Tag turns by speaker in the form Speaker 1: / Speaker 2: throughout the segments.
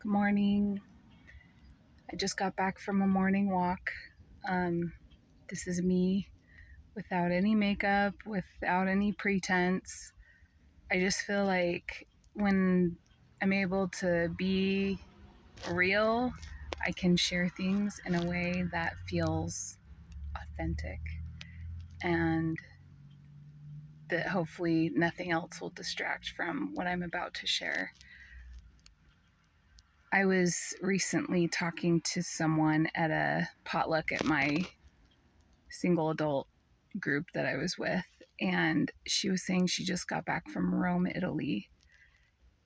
Speaker 1: Good morning. I just got back from a morning walk. This is me without any makeup, without any pretense. I just feel like when I'm able to be real, I can share things in a way that feels authentic and that hopefully nothing else will distract from what I'm about to share. I was recently talking to someone at a potluck at my single adult group that I was with, and she was saying she just got back from Rome, Italy,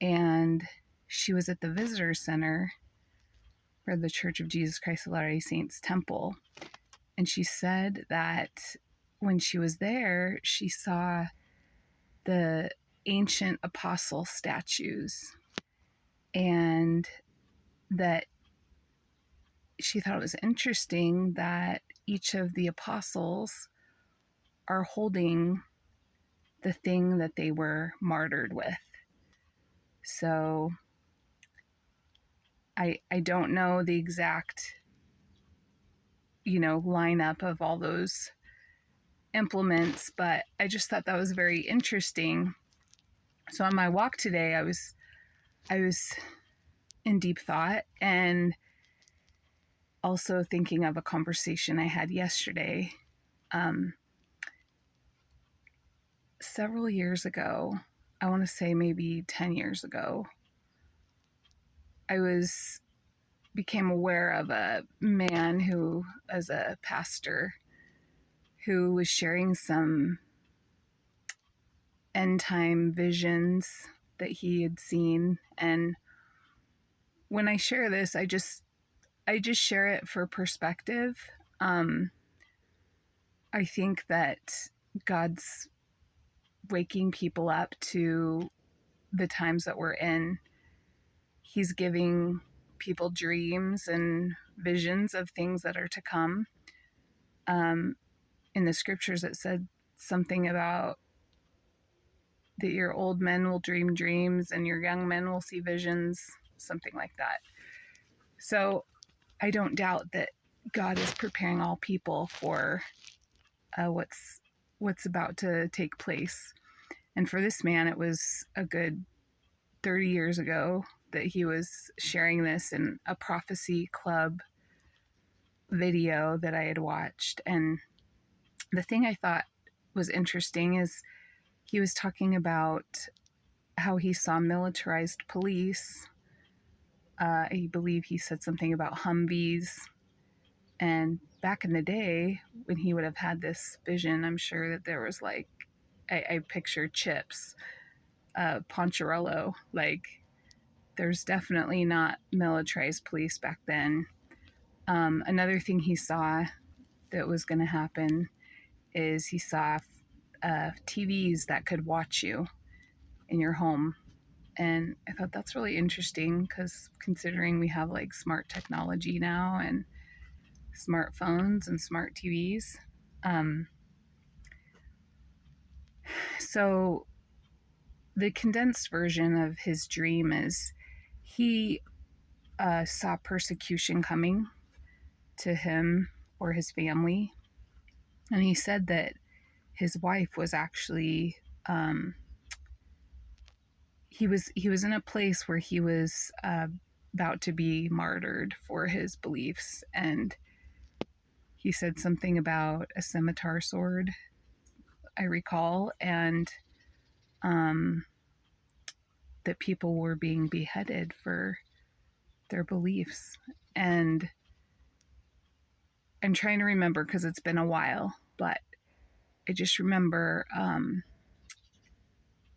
Speaker 1: and she was at the visitor center for the Church of Jesus Christ of Latter-day Saints temple, and she said that when she was there, she saw the ancient apostle statues, and that she thought it was interesting that each of the apostles are holding the thing that they were martyred with. So I don't know the exact, lineup of all those implements, but I just thought that was very interesting. So on my walk today, I was in deep thought and also thinking of a conversation I had yesterday. Several years ago, I want to say maybe 10 years ago, I became aware of a man who, as a pastor, who was sharing some end time visions that he had seen. And when I share this, I just share it for perspective. I think that God's waking people up to the times that we're in. He's giving people dreams and visions of things that are to come. In the scriptures, it said something about that your old men will dream dreams and your young men will see visions, something like that. So I don't doubt that God is preparing all people for what's about to take place. And for this man, it was a good 30 years ago that he was sharing this in a prophecy club video that I had watched. And the thing I thought was interesting is he was talking about how he saw militarized police. I believe he said something about Humvees. And back in the day, when he would have had this vision, I'm sure that there was I picture Chips, Poncherello. There's definitely not militarized police back then. Another thing he saw that was going to happen is he saw TVs that could watch you in your home. And I thought that's really interesting because considering we have smart technology now and smartphones and smart TVs. So the condensed version of his dream is he saw persecution coming to him or his family. And he said that his wife was actually, he was in a place where he was about to be martyred for his beliefs. And he said something about a scimitar sword, I recall, and that people were being beheaded for their beliefs. And I'm trying to remember because it's been a while, but I just remember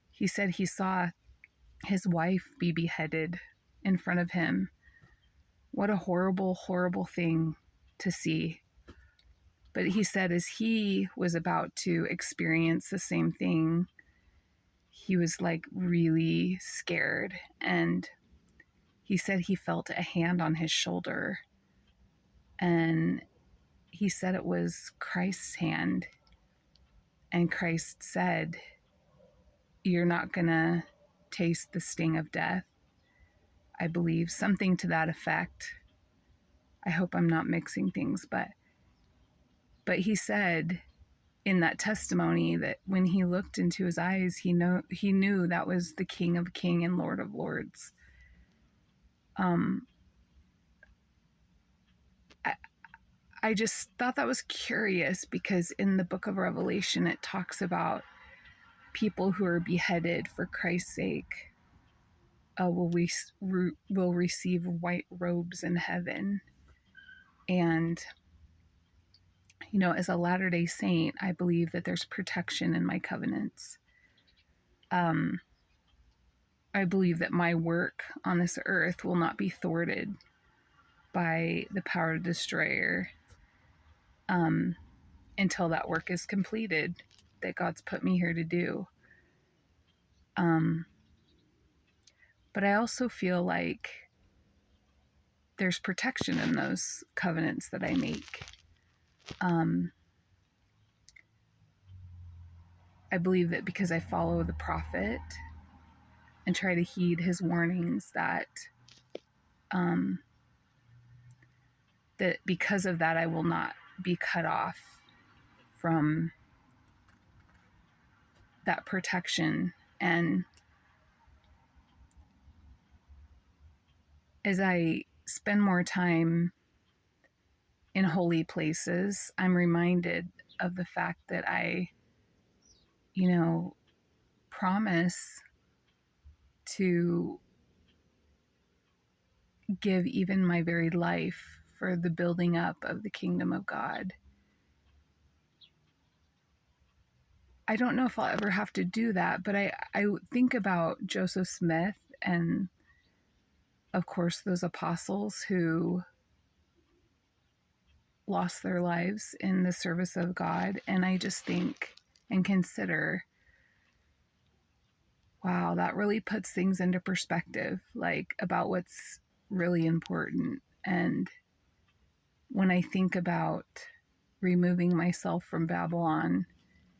Speaker 1: he said he saw his wife be beheaded in front of him. What a horrible, horrible thing to see. But he said as he was about to experience the same thing, he was really scared. And he said he felt a hand on his shoulder. And he said it was Christ's hand. And Christ said, "You're not going to taste the sting of death. I believe, something to that effect. I hope I'm not mixing things, but he said in that testimony that when he looked into his eyes, he knew that was the King of Kings and Lord of Lords. Um, I, I just thought that was curious because in the book of Revelation, it talks about people who are beheaded for Christ's sake will receive white robes in heaven. And, as a Latter-day Saint, I believe that there's protection in my covenants. I believe that my work on this earth will not be thwarted by the power of the destroyer until that work is completed that God's put me here to do. But I also feel like there's protection in those covenants that I make. I believe that because I follow the prophet and try to heed his warnings, that because of that I will not be cut off from that protection. And as I spend more time in holy places, I'm reminded of the fact that I, promise to give even my very life for the building up of the kingdom of God. I don't know if I'll ever have to do that, but I think about Joseph Smith and, of course, those apostles who lost their lives in the service of God. And I just think and consider, wow, that really puts things into perspective, like about what's really important. And when I think about removing myself from Babylon